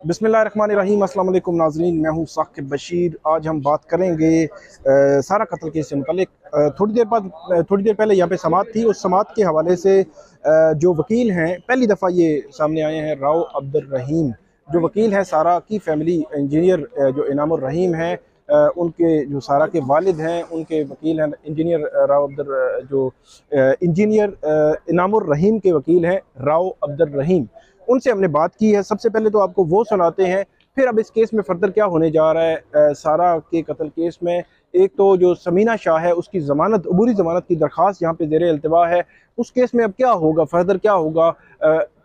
बिस्मिल्लाहिर्रहमानिर्रहीम। अस्सलाम वालेकुम नाज़रीन, मैं हूँ साकिब बशीर। आज हम बात करेंगे सारा कत्ल केस से मुतालिक। थोड़ी देर पहले यहाँ पे समाअत थी। उस समाअत के हवाले से जो वकील हैं, पहली दफ़ा ये सामने आए हैं, राव अब्दुल रहीम जो वकील हैं सारा की फैमिली, इंजीनियर जो इनामुर रहीम हैं, उनके जो सारा के वालिद हैं, उनके वकील हैं इंजीनियर राव अब्दुल जो इंजीनियर इनामुर रहीम के वकील हैं राव अब्दुल रहीम। उनसे हमने बात की है। सबसे पहले तो आपको वो सुनाते हैं, फिर अब इस केस में फर्दर क्या होने जा रहा है। सारा के कत्ल केस में एक तो जो समीना शाह है उसकी ज़मानत, अबूरी ज़मानत की दरख्वास्त यहाँ पे ज़ेरे इल्तिवा है। उस केस में अब क्या होगा, फर्दर क्या होगा,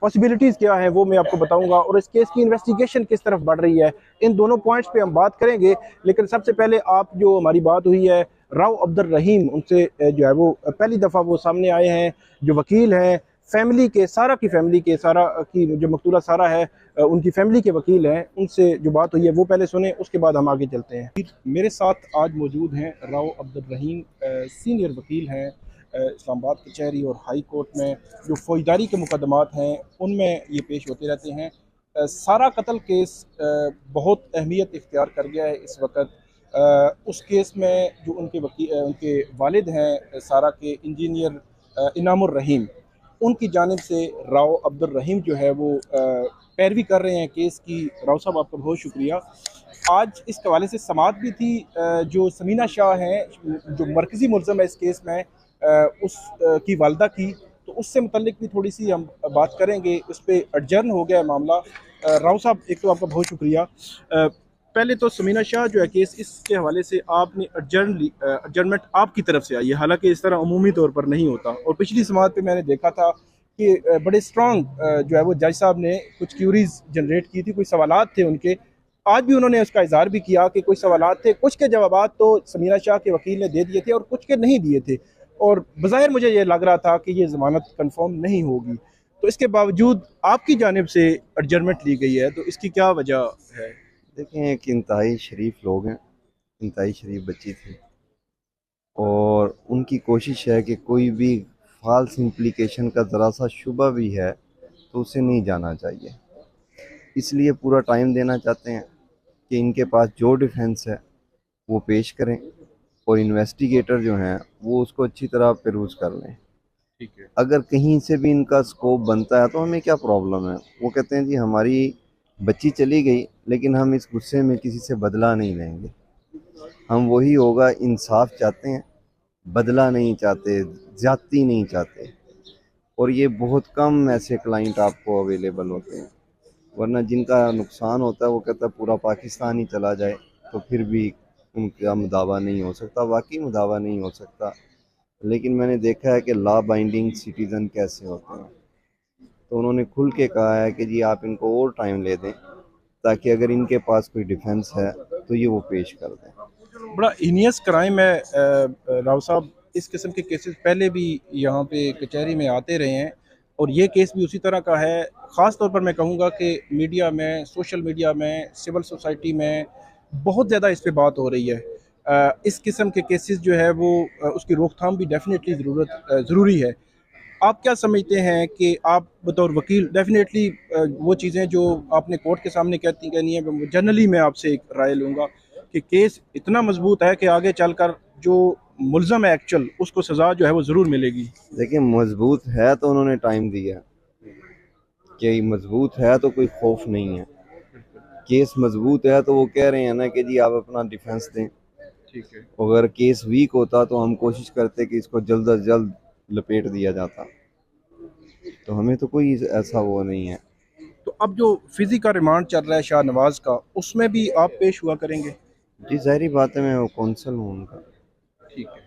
पॉसिबिलिटीज़ क्या है, वो मैं आपको बताऊंगा, और इस केस की इन्वेस्टिगेशन किस तरफ बढ़ रही है, इन दोनों पॉइंट्स पे हम बात करेंगे। लेकिन सबसे पहले आप जो हमारी बात हुई है राव अब्दुल रहीम, उनसे जो है वो पहली दफ़ा वो सामने आए हैं, जो वकील हैं फैमिली के, सारा की फैमिली के, सारा की जो मकतूला सारा है उनकी फैमिली के वकील हैं। उनसे जो बात हुई है वो पहले सुने, उसके बाद हम आगे चलते हैं। मेरे साथ आज मौजूद हैं राव अब्दुल रहीम, सीनियर वकील हैं इस्लामाबाद कचहरी और हाई कोर्ट में। जो फौजदारी के मुकदमात हैं उनमें ये पेश होते रहते हैं। सारा कत्ल केस बहुत अहमियत इख्तियार कर गया है इस वक्त। उस केस में जो उनके वालिद हैं सारा के, इंजीनियर इनामुर रहीम, उनकी जानिब से राव अब्दुल रहीम जो है वो पैरवी कर रहे हैं केस की। राव साहब आपका बहुत शुक्रिया। आज इस हवाले से समाअत भी थी। जो समीना शाह हैं जो मरकज़ी मुलज़म है इस केस में, उस की वालदा की, तो उससे मुतल्लिक भी थोड़ी सी हम बात करेंगे। उस पर एडजर्न हो गया मामला। राव साहब एक तो आपका बहुत शुक्रिया। पहले तो समीना शाह जो है केस, इसके हवाले से आपने एडजर्नमेंट आपकी तरफ से आई है, हालांकि इस तरह अमूमी तौर पर नहीं होता। और पिछली समाअत पे मैंने देखा था कि बड़े स्ट्रॉन्ग जो है वो जज साहब ने कुछ क्यूरीज जनरेट की थी, कुछ सवालात थे उनके। आज भी उन्होंने उसका इजहार भी किया कि कुछ सवालात थे, कुछ के जवाबात तो समीना शाह के वकील ने दे दिए थे और कुछ के नहीं दिए थे, और बज़ाहिर मुझे ये लग रहा था कि ये ज़मानत कन्फर्म नहीं होगी। तो इसके बावजूद आपकी जानिब से एडजर्नमेंट ली गई है, तो इसकी क्या वजह है? देखें, एक इंतहाई शरीफ लोग हैं, इंतहाई शरीफ बच्ची थी, और उनकी कोशिश है कि कोई भी फाल्स इम्प्लीकेशन का ज़रा सा शुबा भी है तो उसे नहीं जाना चाहिए। इसलिए पूरा टाइम देना चाहते हैं कि इनके पास जो डिफेंस है वो पेश करें, और इन्वेस्टिगेटर जो हैं वो उसको अच्छी तरह पेरूज कर लें। ठीक है। अगर कहीं से भी इनका स्कोप बनता है तो हमें क्या प्रॉब्लम है। वो कहते हैं जी हमारी बच्ची चली गई, लेकिन हम इस गुस्से में किसी से बदला नहीं लेंगे। हम वही होगा, इंसाफ चाहते हैं, बदला नहीं चाहते, ज़्यादती नहीं चाहते। और ये बहुत कम ऐसे क्लाइंट आपको अवेलेबल होते हैं, वरना जिनका नुकसान होता है वो कहता है पूरा पाकिस्तान ही चला जाए तो फिर भी उनका मुदावा नहीं हो सकता, वाकई मुदावा नहीं हो सकता। लेकिन मैंने देखा है कि लॉ बाइंडिंग सिटीज़न कैसे होते हैं, तो उन्होंने खुल के कहा है कि जी आप इनको और टाइम ले दें, ताकि अगर इनके पास कोई डिफेंस है तो ये वो पेश कर दें। बड़ा हीनियस क्राइम है राव साहब। इस किस्म के केसेस पहले भी यहाँ पे कचहरी में आते रहे हैं, और ये केस भी उसी तरह का है। ख़ास तौर पर मैं कहूँगा कि मीडिया में, सोशल मीडिया में, सिविल सोसाइटी में बहुत ज़्यादा इस पे बात हो रही है। इस किस्म के केसेस जो है वो उसकी रोकथाम भी डेफिनेटली ज़रूरी है। आप क्या समझते हैं कि आप बतौर वकील डेफिनेटली वो चीज़ें जो आपने कोर्ट के सामने कहनी है, जनरली मैं आपसे एक राय लूँगा कि केस इतना मजबूत है कि आगे चलकर जो मुल्ज़म है एक्चुअल, उसको सज़ा जो है वो ज़रूर मिलेगी। देखिए, मजबूत है तो उन्होंने टाइम दिया, कि मजबूत है तो कोई खौफ नहीं है। केस मजबूत है तो वो कह रहे हैं ना कि जी आप अपना डिफेंस दें। ठीक है। अगर केस वीक होता तो हम कोशिश करते कि इसको जल्द अज जल्द लपेट दिया जाता, तो हमें तो कोई ऐसा वो नहीं है। तो अब जो फिजी का रिमांड चल रहा है शाहनवाज का, उसमें भी आप पेश हुआ करेंगे? जी ज़ाहिरी बात है, मैं वो कौंसल हूँ उनका। ठीक है,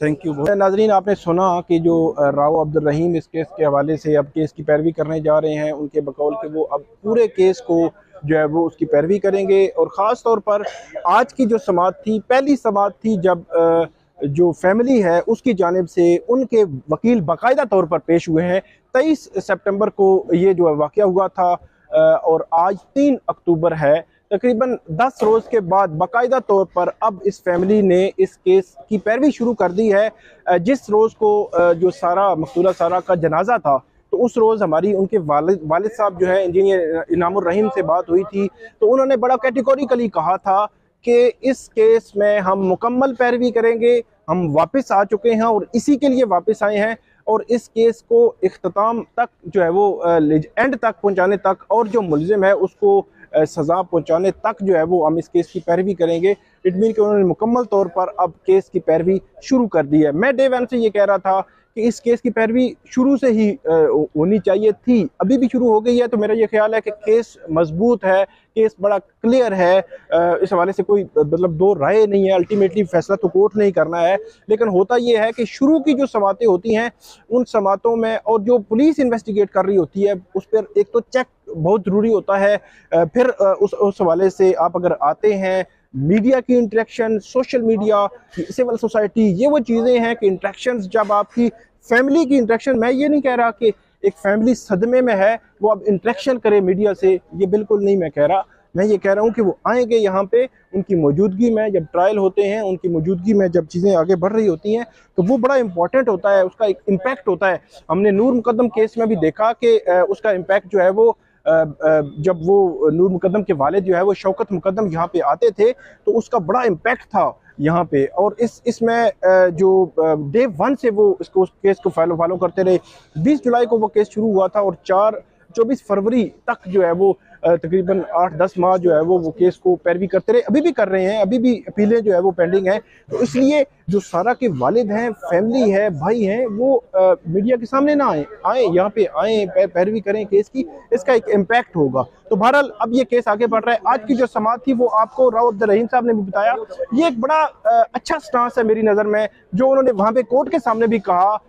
थैंक यू। नाजरीन, आपने सुना कि जो राव अब्दुल रहीम इस केस के हवाले से अब केस की पैरवी करने जा रहे हैं, उनके बकौल के वो अब पूरे केस को जो है वो उसकी पैरवी करेंगे। और ख़ास तौर पर आज की जो समाअत थी, पहली समाअत थी जब जो फैमिली है उसकी जानिब से उनके वकील बाकायदा तौर पर पेश हुए हैं। 23 सितंबर को ये जो वाक़या हुआ था, और आज 3 अक्टूबर है। तकरीबन 10 रोज़ के बाद बाकायदा तौर पर अब इस फैमिली ने इस केस की पैरवी शुरू कर दी है। जिस रोज़ को जो सारा मकतूला सारा का जनाजा था, तो उस रोज़ हमारी उनके वालिद साहब जो है इंजीनियर इनामुर रहीम से बात हुई थी, तो उन्होंने बड़ा कैटेगोरिकली कहा था कि इस केस में हम मुकम्मल पैरवी करेंगे, हम वापस आ चुके हैं और इसी के लिए वापस आए हैं, और इस केस को इख्तिताम तक जो है वो एंड तक पहुंचाने तक, और जो मुलजिम है उसको सज़ा पहुंचाने तक जो है वो हम इस केस की पैरवी करेंगे। इट मीन कि उन्होंने मुकम्मल तौर पर अब केस की पैरवी शुरू कर दी है। मैं डे वन से ये कह रहा था कि इस केस की पैरवी शुरू से ही होनी चाहिए थी, अभी भी शुरू हो गई है। तो मेरा ये ख्याल है कि केस मजबूत है, केस बड़ा क्लियर है, इस हवाले से कोई मतलब दो राय नहीं है। अल्टीमेटली फैसला तो कोर्ट नहीं करना है, लेकिन होता ये है कि शुरू की जो समातें होती हैं उन समातों में, और जो पुलिस इन्वेस्टिगेट कर रही होती है उस पर एक तो चेक बहुत ज़रूरी होता है। फिर उस हवाले से आप अगर आते हैं, मीडिया की interaction, social media, civil society, ये वो चीज़ें हैं कि इंटरेक्शंस, जब आपकी फैमिली की इंटरेक्शन, मैं ये नहीं कह रहा कि एक फैमिली सदमे में है वो अब इंटरेक्शन करे मीडिया से, ये बिल्कुल नहीं मैं कह रहा। मैं ये कह रहा हूँ कि वो आएंगे यहाँ पे, उनकी मौजूदगी में जब ट्रायल होते हैं, उनकी मौजूदगी में जब चीज़ें आगे बढ़ रही होती हैं, तो वो बड़ा इंपॉर्टेंट होता है, उसका एक इम्पैक्ट होता है। हमने नूर मुकद्दम केस में भी देखा कि उसका इम्पैक्ट जो है वो जब वो नूर मुकद्दम के वालिद जो है वो शौकत मुकद्दम यहाँ पे आते थे, तो उसका बड़ा इम्पैक्ट था यहाँ पे। और इसमें जो डे वन से वो इसको उस केस को फॉलो करते रहे। 20 जुलाई को वो केस शुरू हुआ था और 24 फरवरी तक जो है वो तकरीबन 8-10 माह जो है वो केस को पैरवी करते रहे, अभी भी कर रहे हैं, अभी भी अपीलें जो है वो पेंडिंग हैं। तो इसलिए जो सारा के वालिद हैं, फैमिली है, भाई हैं, वो मीडिया के सामने ना आए यहाँ पे आए, पैरवी करें केस की, इसका एक इम्पैक्ट होगा। तो बहरहाल अब ये केस आगे बढ़ रहा है। आज की जो समाअत थी वो आपको राव अब्दुल रहीम साहब ने भी बताया, ये एक बड़ा अच्छा स्टांस है मेरी नज़र में, जो उन्होंने वहाँ पे कोर्ट के सामने भी कहा।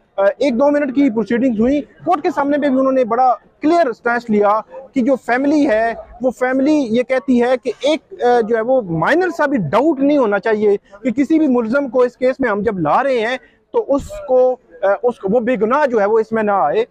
1-2 मिनट की प्रोसीडिंग्स हुई, कोर्ट के सामने पे भी उन्होंने बड़ा क्लियर स्टैंड लिया कि जो फैमिली है वो फैमिली ये कहती है कि एक जो है वो माइनर सा भी डाउट नहीं होना चाहिए कि किसी भी मुल्ज़म को इस केस में हम जब ला रहे हैं तो उसको वो बेगुनाह जो है वो इसमें ना आए।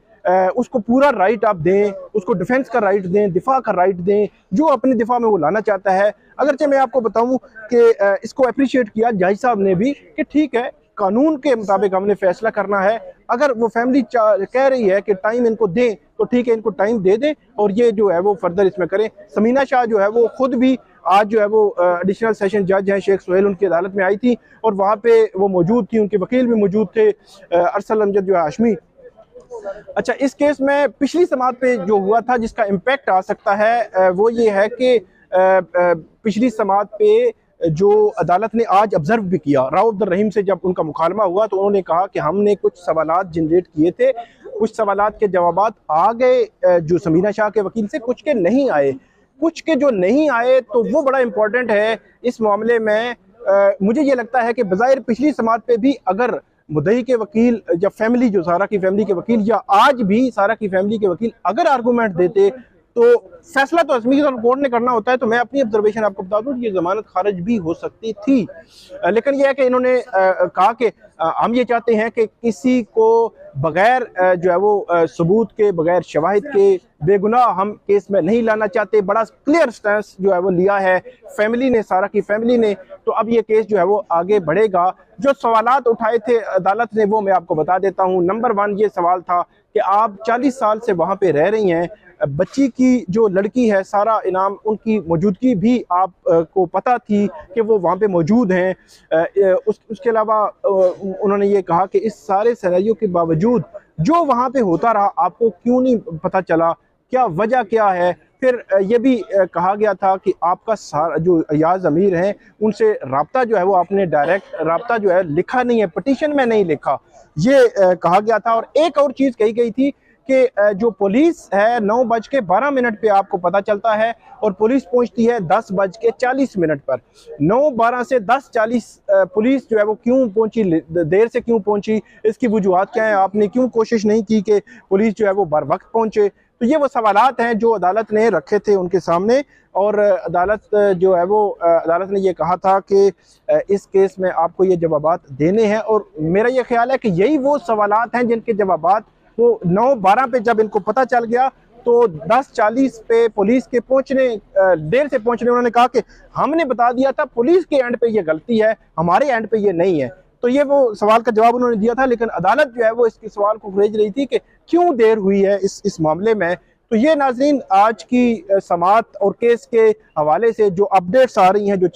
उसको पूरा राइट आप दें, उसको डिफेंस का राइट दें, दिफा का राइट दें, जो अपने दिफा में वो लाना चाहता है। अगरचे मैं आपको बताऊं कि इसको अप्रिशिएट किया जज साहब ने भी कि ठीक है, कानून के मुताबिक हमने फैसला करना है। अगर वो फैमिली कह रही है कि टाइम इनको दें, तो ठीक है, इनको टाइम दे दें और ये जो है वो फर्दर इसमें करें। समीना शाह जो है वो खुद भी आज जो है वो एडिशनल सेशन जज हैं शेख सोहेल, उनकी अदालत में आई थी और वहाँ पे वो मौजूद थी, उनके वकील भी मौजूद थे, अरसल अमजद जो है हाशमी। अच्छा, इस केस में पिछली समाअत पे जो हुआ था जिसका इम्पैक्ट आ सकता है वो ये है कि पिछली समाअत पे जो अदालत ने आज ऑब्जर्व भी किया, राव अब्दुल रहीम से जब उनका मुकालमा हुआ तो उन्होंने कहा कि हमने कुछ सवालात जनरेट किए थे, कुछ सवालात के जवाबात आ गए जो समीना शाह के वकील से, कुछ के नहीं आए। कुछ के जो नहीं आए तो वो बड़ा इंपॉर्टेंट है इस मामले में। मुझे ये लगता है कि बज़ाहिर पिछली समाअत पे भी अगर मुद्दई के वकील या फैमिली, जो सारा की फैमिली के वकील, या आज भी सारा की फैमिली के वकील अगर आर्गूमेंट देते तो फैसला तो अज़मी कोर्ट ने करना होता है। तो मैं अपनी ऑब्जर्वेशन आपको बता दूं, ये जमानत खारिज भी हो सकती थी, लेकिन यह है कि इन्होंने कहा कि हम ये चाहते हैं कि किसी को बगैर जो है वो सबूत के, बगैर शवाहिद के बेगुनाह हम केस में नहीं लाना चाहते। बड़ा क्लियर स्टैंड जो है वो लिया है फैमिली ने, सारा की फैमिली ने। तो अब ये केस जो है वो आगे बढ़ेगा। जो सवालात उठाए थे अदालत ने वो मैं आपको बता देता हूँ। नंबर 1 ये सवाल था कि आप 40 साल से वहाँ पे रह रही हैं, बच्ची की जो लड़की है सारा इनाम, उनकी मौजूदगी भी आप को पता थी कि वो वहाँ पे मौजूद हैं। उसके अलावा उन्होंने ये कहा कि इस सारे सिनेरियो के बावजूद जो वहाँ पे होता रहा आपको क्यों नहीं पता चला, क्या वजह क्या है। फिर ये भी कहा गया था कि आपका सारा जो अयाज अमीर हैं उनसे रब्ता जो है वो आपने डायरेक्ट रब्ता जो है लिखा नहीं है, पिटीशन में नहीं लिखा, ये कहा गया था। और एक और चीज़ कही गई थी कि जो पुलिस है 9:12 पे आपको पता चलता है और पुलिस पहुंचती है 10:40 पर। 9:12 से 10:40 पुलिस जो है वो क्यों पहुंची, देर से क्यों पहुंची, इसकी वजूहात क्या है, आपने क्यों कोशिश नहीं की कि पुलिस जो है वो बर वक्त पहुंचे। तो ये वो सवालात हैं जो अदालत ने रखे थे उनके सामने, और अदालत जो है वो अदालत ने ये कहा था कि इस केस में आपको ये जवाबात देने हैं। और मेरा ये ख्याल है कि यही वो सवालात हैं जिनके जवाबात वो 9:12 पे जब इनको पता चल गया तो 10:40 पे पुलिस के पहुंचने देर से पहुंचने उन्होंने कहा कि हमने बता दिया था, पुलिस के एंड पे ये गलती है, हमारे एंड पे ये नहीं है। तो ये वो सवाल का जवाब उन्होंने दिया था, लेकिन अदालत जो है वो इसके सवाल को भेज रही थी कि क्यों देर हुई है इस मामले में। तो ये नाज़रीन आज की समाअत और केस के हवाले से जो अपडेट्स आ रही हैं, जो